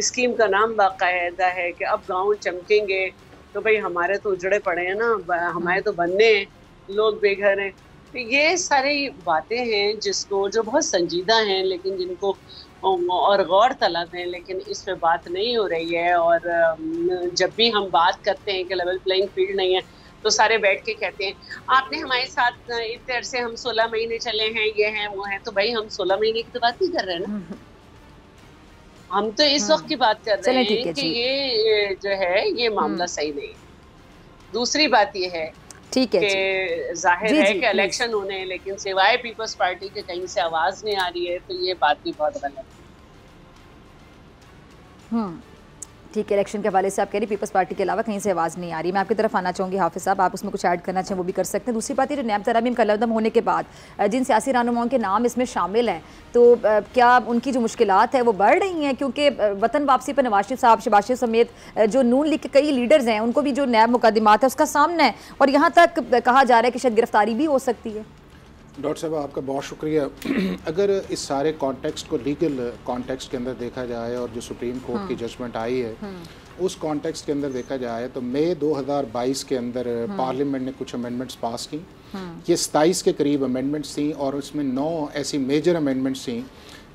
स्कीम का नाम बाकायदा है कि अब गांव चमकेंगे। तो भाई हमारे तो उजड़े पड़े हैं ना, हमारे तो बनने हैं, लोग बेघर हैं। तो ये सारी बातें हैं जिसको जो बहुत संजीदा हैं लेकिन जिनको और गौर तलब हैं, लेकिन इस पे बात नहीं हो रही है। और जब भी हम बात करते हैं कि लेवल प्लेइंग फील्ड नहीं है तो सारे बैठ के कहते हैं आपने हमारे साथ इतने अरसे हम 16 महीने चले हैं, ये हैं वो हैं। तो भाई हम 16 महीने की तो बात नहीं कर रहे हैं ना, हम तो इस वक्त की बात कर रहे हैं कि ये जो है ये मामला सही नहीं है। दूसरी बात ये है ठीक है कि जाहिर है कि इलेक्शन होने हैं, लेकिन सिवाय पीपल्स पार्टी के कहीं से आवाज नहीं आ रही है, तो ये बात भी बहुत गलत है। ठीक है, इलेक्शन के हवाले से आप कह रही पीपल्स पार्टी के अलावा कहीं से आवाज़ नहीं आ रही। मैं आपकी तरफ आना चाहूँगी हाफिज़ साहब, आप उसमें कुछ ऐड करना चाहें वो भी कर सकते हैं। दूसरी बात ये, जो नैब तरामीम का लदम होने के बाद जिन सियासी रहनुमाओं के नाम इसमें शामिल हैं, तो क्या उनकी जो मुश्किलात है वो बढ़ रही हैं? क्योंकि वतन वापसी पर नवाज शरीफ साहब, शहबाज शरीफ समेत जो नून लीग के कई लीडर्स हैं उनको भी जो नैब मुकदमात है उसका सामना है, और यहाँ तक कहा जा रहा है कि शायद गिरफ्तारी भी हो सकती है। डॉक्टर साहब आपका बहुत शुक्रिया। अगर इस सारे कॉन्टेक्स्ट को लीगल कॉन्टेक्स्ट के अंदर देखा जाए और जो सुप्रीम कोर्ट की जजमेंट आई है उस कॉन्टेक्स्ट के अंदर देखा जाए तो मई 2022 के अंदर पार्लियामेंट ने कुछ अमेंडमेंट्स पास की। ये 27 के करीब अमेंडमेंट्स थी और उसमें 9 ऐसी मेजर अमेंडमेंट्स थी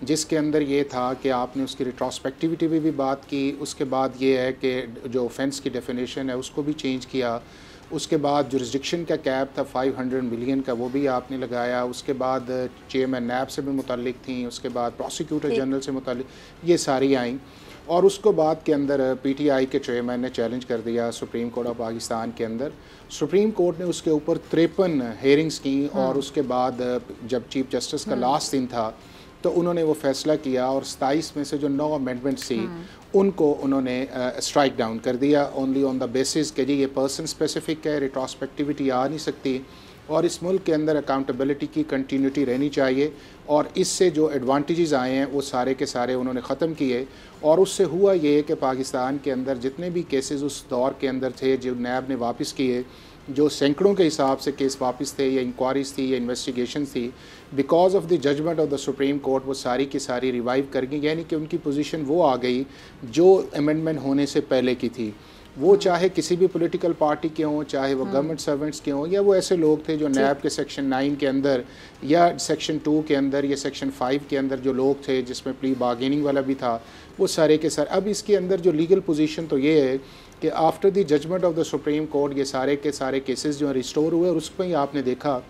जिसके अंदर ये था कि आपने उसकी रिट्रोस्पेक्टिविटी भी बात की। उसके बाद ये है कि जो ऑफेंस की डेफिनेशन है उसको भी चेंज किया। उसके बाद जुरिस्डिक्शन का कैप था 500 मिलियन का, वो भी आपने लगाया। उसके बाद चेयरमैन नैब से भी मुतालिक थी, उसके बाद प्रोसिक्यूटर जनरल से मुतालिक, ये सारी आईं। और उसको बाद के अंदर पीटीआई के चेयरमैन ने चैलेंज कर दिया सुप्रीम कोर्ट ऑफ पाकिस्तान के अंदर। सुप्रीम कोर्ट ने उसके ऊपर 53 हेयरिंग्स की और उसके बाद जब चीफ जस्टिस का लास्ट दिन था तो उन्होंने वो फैसला किया और 27 में से जो 9 अमेंडमेंट्स थी उनको उन्होंने स्ट्राइक डाउन कर दिया ओनली ऑन द बेसिस कि जी ये पर्सन स्पेसिफिक है, रिट्रोस्पेक्टिविटी आ नहीं सकती और इस मुल्क के अंदर अकाउंटेबिलिटी की कंटिन्यूटी रहनी चाहिए। और इससे जो एडवांटेजेस आए हैं वो सारे के सारे उन्होंने ख़त्म किए। और उससे हुआ ये कि पाकिस्तान के अंदर जितने भी केसेस उस दौर के अंदर थे जो नैब ने वापस किए, जो सैकड़ों के हिसाब से केस वापस थे या इंक्वायरीज थी या इन्वेस्टिगेशन थी, because of the judgement of the Supreme Court वो सारी की सारी रिवाइव कर गई। यानी कि उनकी पोजीशन वो आ गई जो अमेंडमेंट होने से पहले की थी। वो चाहे किसी भी पॉलिटिकल पार्टी के हों, चाहे वो गवर्नमेंट सर्वेंट्स के हों, या वो ऐसे लोग थे जो नैब के सेक्शन 9 के अंदर या सेक्शन 2 के अंदर या सेक्शन 5 के अंदर जो लोग थे जिसमें प्ली बार्गेनिंग वाला भी था, वो सारे के सारे। अब इसके अंदर जो लीगल पोजीशन तो ये है कि after the judgement of the Supreme Court ये सारे के सारे केसेस जो हैं रिस्टोर हुए और उसमें ही आपने देखा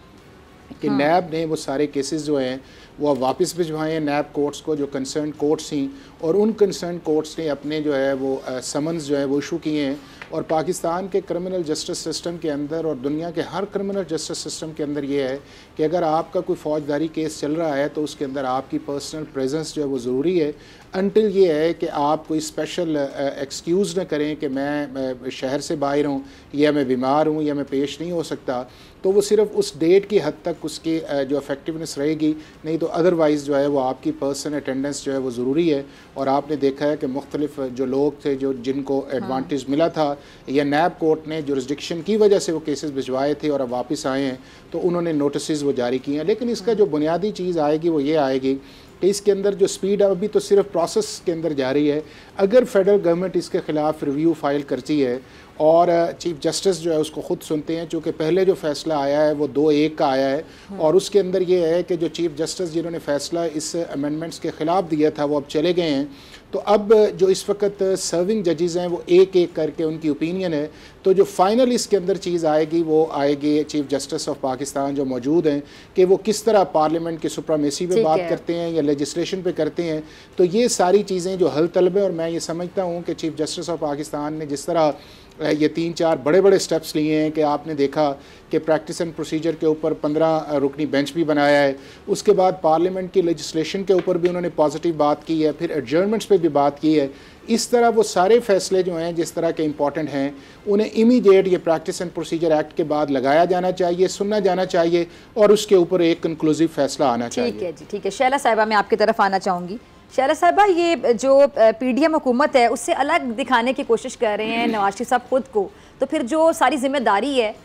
कि नैब ने वो सारे केसेस जो हैं वो वापस भिजवाए हैं नैब कोर्ट्स को, जो कंसर्न कोर्ट्स थी, और उन कंसर्न कोर्ट्स ने अपने जो है वो समन्स जो है वो इशू किए हैं। और पाकिस्तान के क्रिमिनल जस्टिस सिस्टम के अंदर और दुनिया के हर क्रिमिनल जस्टिस सिस्टम के अंदर ये है कि अगर आपका कोई फौजदारी केस चल रहा है तो उसके अंदर आपकी पर्सनल प्रेजेंस जो है वो ज़रूरी है, अनटिल ये है कि आप कोई स्पेशल एक्सक्यूज़ न करें कि मैं शहर से बाहर हूँ या मैं बीमार हूँ या मैं पेश नहीं हो सकता, तो वो सिर्फ उस डेट की हद तक उसकी जो इफेक्टिवनेस रहेगी, नहीं तो अदरवाइज़ जो है वो आपकी पर्सन अटेंडेंस जो है वो ज़रूरी है। और आपने देखा है कि मुख्तलिफ जो लोग थे जो जिनको एडवांटेज मिला था या नैब कोर्ट ने जुरिस्डिक्शन की वजह से वो केसेस भिजवाए थे और अब वापस आए हैं तो उन्होंने नोटिस वो जारी किए हैं। लेकिन इसका जो बुनियादी चीज़ आएगी वो ये आएगी कि इसके अंदर जो स्पीड अभी तो सिर्फ प्रोसेस के अंदर जारी है। अगर फेडरल गवर्नमेंट इसके ख़िलाफ़ रिव्यू फाइल करती है और चीफ जस्टिस जो है उसको ख़ुद सुनते हैं, चूँकि पहले जो फ़ैसला आया है वो 2-1 का आया है और उसके अंदर ये है कि जो चीफ जस्टिस जिन्होंने फ़ैसला इस अमेंडमेंट्स के ख़िलाफ़ दिया था वो अब चले गए हैं। तो अब जो इस वक्त सर्विंग जजेज़ हैं वो एक एक करके उनकी ओपिनियन है, तो जो फ़ाइनल इसके अंदर चीज़ आएगी वो आएगी चीफ जस्टिस ऑफ पाकिस्तान जो मौजूद हैं कि वो किस तरह पार्लियामेंट की सुप्रीमेसी पे बात करते हैं या लेजिस्लेशन पे करते हैं। तो ये सारी चीज़ें जो हल तलब है, और मैं ये समझता हूँ कि चीफ जस्टिस ऑफ पाकिस्तान ने जिस तरह ये 3-4 बड़े बड़े स्टेप्स लिए हैं कि आपने देखा कि प्रैक्टिस एंड प्रोसीजर के ऊपर 15 रुकनी बेंच भी बनाया है, उसके बाद पार्लियामेंट की लेजिस्लेशन के ऊपर भी उन्होंने पॉजिटिव बात की है, फिर एडजर्नमेंट्स पे भी बात की है। इस तरह वो सारे फैसले जो हैं जिस तरह के इंपॉर्टेंट हैं उन्हें इमीडिएट ये प्रैक्टिस एंड प्रोसीजर एक्ट के बाद लगाया जाना चाहिए, सुनना जाना चाहिए और उसके ऊपर एक कंक्लूसिव फैसला आना चाहिए। ठीक है जी, ठीक है। शैला साहिबा, मैं आपकी तरफ आना चाहूँगी। शैला साहिबा, ये जो पीडीएम हुकूमत है उससे अलग दिखाने की कोशिश कर रहे हैं नवाज शरीफ साहब खुद को, तो फिर जो सारी जिम्मेदारी है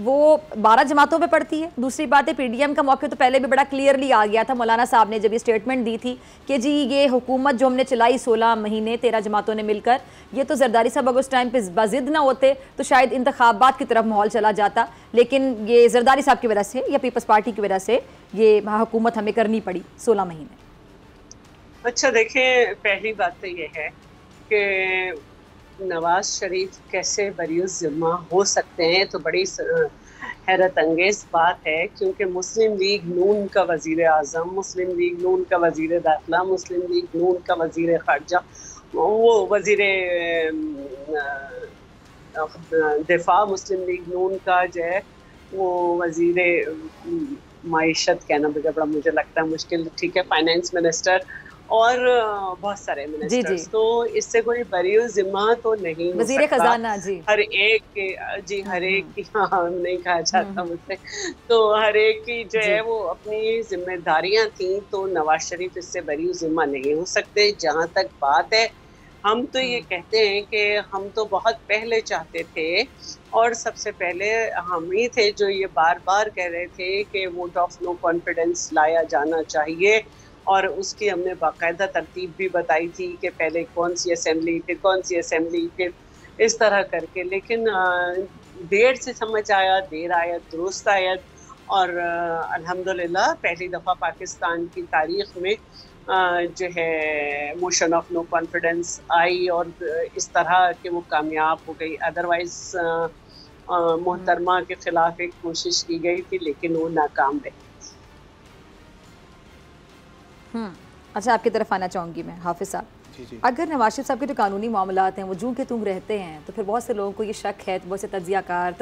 वो 12 जमातों पे पड़ती है। दूसरी बात है, पीडीएम का मौके तो पहले भी बड़ा क्लियरली आ गया था, मौलाना साहब ने जब ये स्टेटमेंट दी थी कि जी ये हुकूमत जो हमने चलाई 16 महीने 13 जमातों ने मिलकर, ये तो जरदारी साहब अगर उस टाइम पे बाजिद ना होते तो शायद इंतखाबात की तरफ माहौल चला जाता, लेकिन ये जरदारी साहब की वजह से या पीपल्स पार्टी की वजह से ये हुकूमत हमें करनी पड़ी 16 महीने। अच्छा देखें, पहली बात तो ये है कि नवाज शरीफ कैसे बरीउस ज़िम्मा हो सकते हैं, तो बड़ी हैरत अंगेज़ बात है, क्योंकि मुस्लिम लीग नून का वज़ीर आज़म, मुस्लिम लीग नून का वज़ीर दाखिला, मुस्लिम लीग नून का वज़ीर ख़ारजा, वो वज़ीर दिफा, मुस्लिम लीग नून का जो है वो वज़ीर माइशत कहना मुझे लगता है मुश्किल, ठीक है, फाइनेंस मिनिस्टर और बहुत सारे मिनिस्टर्स, तो इससे कोई बरीउस ज़िम्मा तो नहीं हो वज़ीर खजाना जी, हर एक के जी, हर एक की, हाँ नहीं कहा जाता मुझसे, तो हर एक की जो है वो अपनी जिम्मेदारियां थी, तो नवाज शरीफ इससे बरीउस ज़िम्मा नहीं हो सकते। जहाँ तक बात है, हम तो ये कहते हैं कि हम तो बहुत पहले चाहते थे और सबसे पहले हम ही थे जो ये बार बार कह रहे थे कि वोट ऑफ नो कॉन्फिडेंस लाया जाना चाहिए, और उसकी हमने बाकायदा तरतीब भी बताई थी कि पहले कौन सी असेंबली, फिर कौन सी असेंबली, फिर इस तरह करके, लेकिन देर से समझ आया, देर आया दुरुस्त आयत, और अल्हम्दुलिल्लाह पहली दफ़ा पाकिस्तान की तारीख़ में जो है मोशन ऑफ नो कॉन्फिडेंस आई और इस तरह कि वो कामयाब हो गई। अदरवाइज़ मोहतरमा के ख़िलाफ़ एक कोशिश की गई थी लेकिन वो नाकाम रही। अच्छा, आपकी तरफ आना चाहूँगी मैं, हाफिज़ साहब। अगर नवाज शरीफ साहब के जो कानूनी मामलात हैं वो जूं के तुंग रहते हैं, तो फिर बहुत से लोगों को ये शक है, बहुत से तज्जियाकार,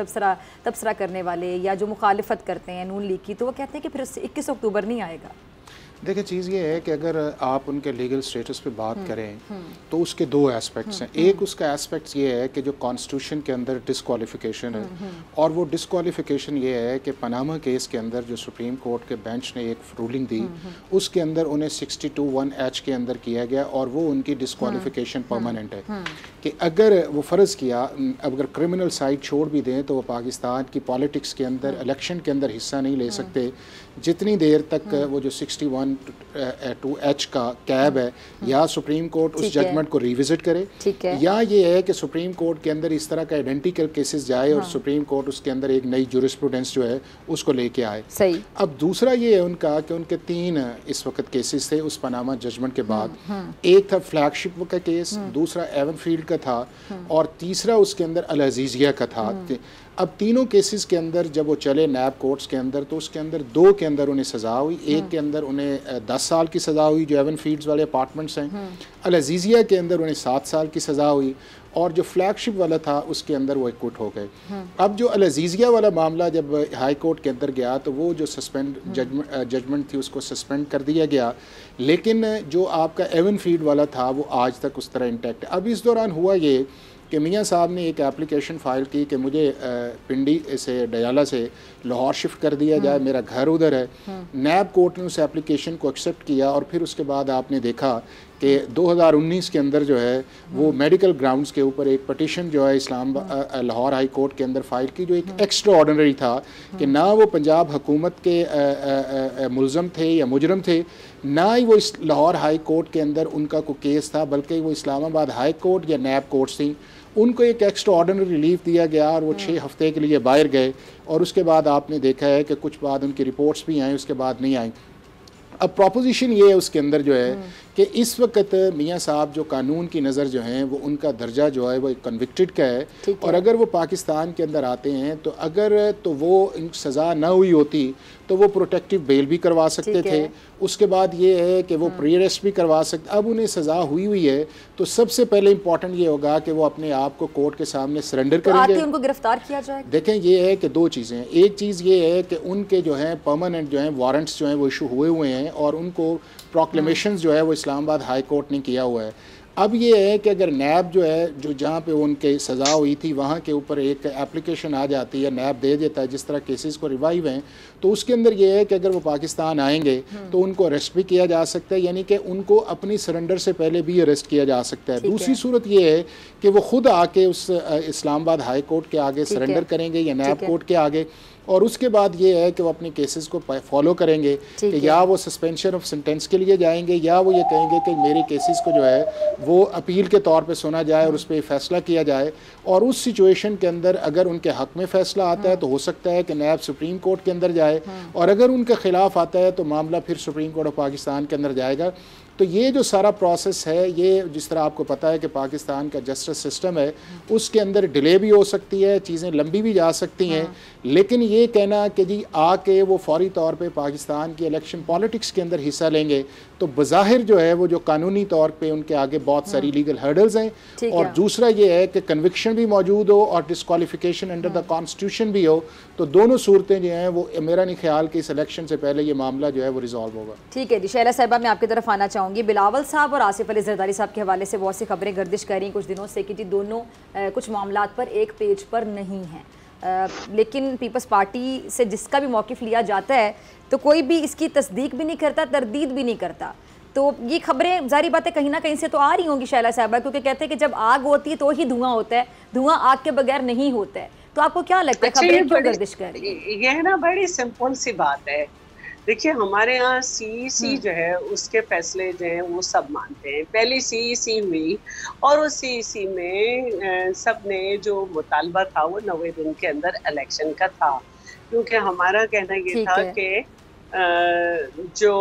तबसरा करने वाले या जो मुखालिफत करते हैं नून लीग की, तो वो कहते हैं कि फिर उससे 21 अक्टूबर नहीं आएगा। देखिए, चीज़ ये है कि अगर आप उनके लीगल स्टेटस पे बात करें तो उसके दो एस्पेक्ट्स हैं। एक उसका एस्पेक्ट्स ये है कि जो कॉन्स्टिट्यूशन के अंदर डिस्क्वालिफिकेशन है, और वो डिस्क्वालिफिकेशन ये है कि पनामा केस के अंदर जो सुप्रीम कोर्ट के बेंच ने एक रूलिंग दी उसके अंदर उन्हें 62(1)H के अंदर किया गया, और वो उनकी डिस्क्वालिफिकेशन परमानेंट है कि अगर वो फ़र्ज़ किया, अगर क्रिमिनल साइड छोड़ भी दें तो वो पाकिस्तान की पॉलिटिक्स के अंदर इलेक्शन के अंदर हिस्सा नहीं ले सकते जितनी देर तक वो जो 61(2)H का कैब है, या सुप्रीम कोर्ट उस जजमेंट को रिविजिट करे, या ये है कि सुप्रीम कोर्ट के अंदर इस तरह का आइडेंटिकल केसेस जाए और सुप्रीम कोर्ट उसके अंदर एक नई जूरिस्प्रूडेंस जो है उसको लेके आए। सही। अब दूसरा ये है उनका कि उनके 3 इस वक्त केसेस थे उस पनामा जजमेंट के बाद। एक था फ्लैगशिप का केस, दूसरा एवनफील्ड का था, और तीसरा उसके अंदर अल अजीजिया का था। अब तीनों केसेस के अंदर जब वो चले नैब कोर्ट्स के अंदर, तो उसके अंदर 2 के अंदर उन्हें सज़ा हुई, एक के अंदर उन्हें 10 साल की सज़ा हुई जो एवन फील्ड्स वाले अपार्टमेंट्स हैं, अल अजीजिया के अंदर उन्हें 7 साल की सज़ा हुई, और जो फ्लैगशिप वाला था उसके अंदर वो एक्विट हो गए। अब जो अल अजीजिया वाला मामला जब हाई कोर्ट के अंदर गया तो वो जो जजमेंट थी उसको सस्पेंड कर दिया गया, लेकिन जो आपका एवन फील्ड वाला था वो आज तक उस तरह इंटैक्ट है। अब इस दौरान हुआ ये कि मियाँ साहब ने एक एप्लीकेशन फ़ाइल की कि मुझे पिंडी से डयाला से लाहौर शिफ्ट कर दिया जाए, मेरा घर उधर है। नैब कोर्ट ने उस एप्लीकेशन को एक्सेप्ट किया, और फिर उसके बाद आपने देखा कि 2019 के अंदर जो है वो मेडिकल ग्राउंड्स के ऊपर एक पटिशन जो है लाहौर हाई कोर्ट के अंदर फ़ाइल की, जो एक एक्स्ट्रा ऑर्डिनरी था कि ना वो पंजाब हुकूमत के मुलज़म थे या मुजरम थे, ना ही वो इस लाहौर हाई कोर्ट के अंदर उनका कोई केस था, बल्कि वो इस्लामाबाद हाई कोर्ट या नैब कोर्ट्स थी, उनको एक एक्स्ट्रा ऑर्डिनरी रिलीफ दिया गया और वो 6 हफ्ते के लिए बाहर गए, और उसके बाद आपने देखा है कि कुछ बाद उनकी रिपोर्ट्स भी आई, उसके बाद नहीं आई। अब प्रोपोजिशन ये है उसके अंदर जो है कि इस वक्त मियाँ साहब जो कानून की नज़र जो हैं वो उनका दर्जा जो है वो एक कन्विक्टेड का है, और अगर वो पाकिस्तान के अंदर आते हैं तो अगर तो वो सज़ा ना हुई होती तो वो प्रोटेक्टिव बेल भी करवा सकते थे। उसके बाद ये है कि वो प्री अरेस्ट भी करवा सकते। अब उन्हें सज़ा हुई है तो सबसे पहले इंपॉर्टेंट ये होगा कि वो अपने आप को कोर्ट के सामने सरेंडर करेंगे, उनको गिरफ्तार किया जाएगा। देखें ये है कि 2 चीज़ें हैं। एक चीज़ ये है कि उनके जो हैं परमानेंट जो हैं वारंट्स जो हैं वो इशू हुए हैं और उनको प्रोक्लेमेशन जो है वो इस्लामाबाद हाई कोर्ट ने किया हुआ है। अब ये है कि अगर नैब जो है जो जहाँ पे उनके सज़ा हुई थी वहाँ के ऊपर एक एप्लीकेशन आ जाती है, नैब दे देता है जिस तरह केसेस को रिवाइव हैं, तो उसके अंदर ये है कि अगर वो पाकिस्तान आएंगे तो उनको अरेस्ट भी किया जा सकता है, यानी कि उनको अपनी सरेंडर से पहले भी अरेस्ट किया जा सकता है। दूसरी सूरत ये है कि वो खुद आके उस इस्लामाबाद हाई कोर्ट के आगे सरेंडर करेंगे या नैब कोर्ट के आगे, और उसके बाद ये है कि वो अपने केसेस को फॉलो करेंगे कि या वो सस्पेंशन ऑफ सेंटेंस के लिए जाएंगे या वो ये कहेंगे कि मेरे केसेस को जो है वो अपील के तौर पे सुना जाए और उस पर फैसला किया जाए। और उस सिचुएशन के अंदर अगर उनके हक में फैसला आता है तो हो सकता है कि नैब सुप्रीम कोर्ट के अंदर जाए, और अगर उनके खिलाफ आता है तो मामला फिर सुप्रीम कोर्ट ऑफ पाकिस्तान के अंदर जाएगा। तो ये जो सारा प्रोसेस है, ये जिस तरह आपको पता है कि पाकिस्तान का जस्टिस सिस्टम है उसके अंदर डिले भी हो सकती है, चीज़ें लंबी भी जा सकती हैं, लेकिन ये कहना कि जी आके वो फौरी तौर पे पाकिस्तान की इलेक्शन पॉलिटिक्स के अंदर हिस्सा लेंगे तो बज़ाहिर जो है वो जो कानूनी तौर पे उनके आगे बहुत सारी लीगल हर्डल्स हैं। और दूसरा ये है कि कन्विक्शन भी मौजूद हो और डिस्क्वालिफिकेशन अंडर द कॉन्स्टिट्यूशन भी हो, तो दोनों सूरतें जो हैं वो मेरा नहीं ख्याल कि इस इलेक्शन से पहले ये मामला जो है वो रिजॉल्व होगा। ठीक है जी, शैला साहिबा मैं आपकी तरफ आना चाहूँगी। बिलावल साहब और आसिफ अली जरदारी साहब के हवाले से बहुत सी खबरें गर्दिश कर रही कुछ दिनों से कि जी दोनों कुछ मामलात पर एक पेज पर नहीं हैं, लेकिन पीपल्स पार्टी से जिसका भी मौक़िफ़ लिया जाता है तो कोई भी इसकी तस्दीक भी नहीं करता, तरदीद भी नहीं करता। तो ये खबरें जारी बातें कहीं ना कहीं से तो आ रही होंगी शैला साहबा, क्योंकि कहते हैं कि जब आग होती है तो ही धुआं होता है, धुआं आग के बगैर नहीं होता है। तो आपको क्या लगता है खबरें क्यों गर्दिश कर रही है? ये है ना बड़ी सिंपल सी बात है। देखिए हमारे यहाँ CEC जो है उसके फैसले जो हैं वो सब मानते हैं। पहली CEC हुई और उस CEC में सब ने जो मुतालबा था वो 90 दिन के अंदर इलेक्शन का था, क्योंकि हमारा कहना ये था कि जो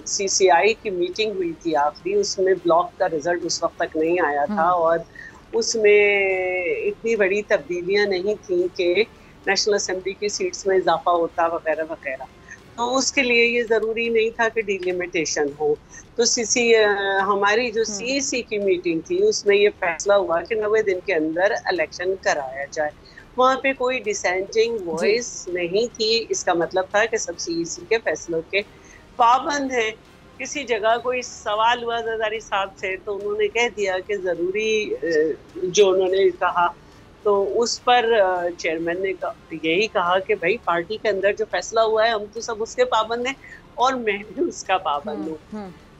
CCI की मीटिंग हुई थी आखिरी, उसमें ब्लॉक का रिजल्ट उस वक्त तक नहीं आया था और उसमें इतनी बड़ी तब्दीलियां नहीं थी कि नेशनल असेंबली की सीट्स में इजाफा होता वगैरह वगैरह, तो उसके लिए ये ज़रूरी नहीं था कि डिलिमिटेशन हो। तो हमारी जो CEC की मीटिंग थी उसमें ये फैसला हुआ कि 90 दिन के अंदर इलेक्शन कराया जाए। वहाँ पे कोई डिसेंटिंग वॉइस नहीं थी, इसका मतलब था कि सब CEC के फैसलों के पाबंद हैं। किसी जगह कोई सवाल हुआ जरदारी साहब से तो उन्होंने कह दिया कि ज़रूरी जो उन्होंने कहा, तो उस पर चेयरमैन ने यही कहा कि भाई पार्टी के अंदर जो फैसला हुआ है हम तो सब उसके पाबंद हैं और मैं भी उसका पाबंद हूँ।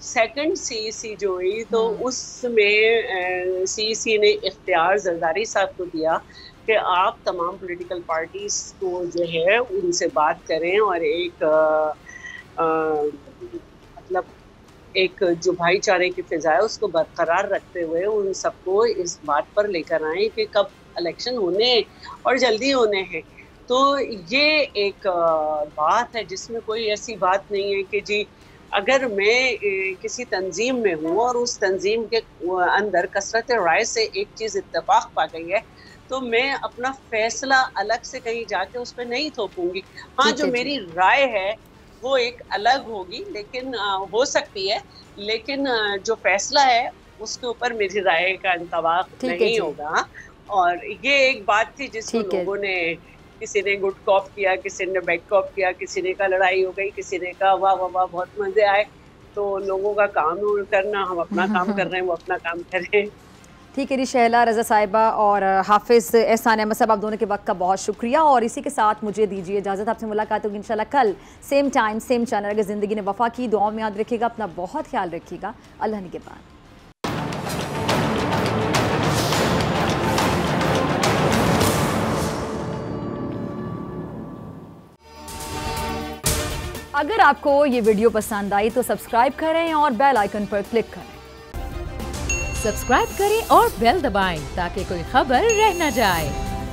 सेकंड CEC जो हुई तो उसमें CEC ने इख्तियार जरदारी साहब को दिया कि आप तमाम पॉलिटिकल पार्टीज को जो है उनसे बात करें और मतलब एक जो भाईचारे की फिजा है उसको बरकरार रखते हुए उन सबको इस बात पर लेकर आए कि कब इलेक्शन होने और जल्दी होने हैं। तो ये एक बात है जिसमें कोई ऐसी बात नहीं है कि जी अगर मैं किसी तंजीम में हूँ और उस तंजीम के अंदर कसरत राय से एक चीज़ इत्तेफाक पा गई है तो मैं अपना फैसला अलग से कहीं जाके उस पर नहीं थोपूंगी। हाँ, जो मेरी राय है वो एक अलग होगी, लेकिन हो सकती है, लेकिन जो फैसला है उसके ऊपर मेरी राय का इंतबाक नहीं होगा। और ये एक बात थी जिसको लोगों ने, किसी ने गुड कॉप किया, किसी ने बैड कॉप किया, किसी ने कहा लड़ाई हो गई, किसी ने कहा वाह वाह वाह बहुत मजे आए। तो लोगों का काम करना, हम अपना काम कर रहे हैं, वो अपना काम करें। ठीक है जी, शहला रज़ा साहिबा और हाफिज़ एहसान अहमद साहब, आप दोनों के वक्त का बहुत शुक्रिया और इसी के साथ मुझे दीजिए इजाज़त। आपसे मुलाकात होगी इंशाल्लाह कल सेम टाइम सेम चैनल। अगर ज़िंदगी ने वफ़ा की, दुआओं में याद रखिएगा, अपना बहुत ख्याल रखिएगा। अल्लाह निगहबान। अगर आपको ये वीडियो पसंद आई तो सब्सक्राइब करें और बेल आइकन पर क्लिक करें। सब्सक्राइब करें और बेल दबाएं ताकि कोई खबर रह न जाए।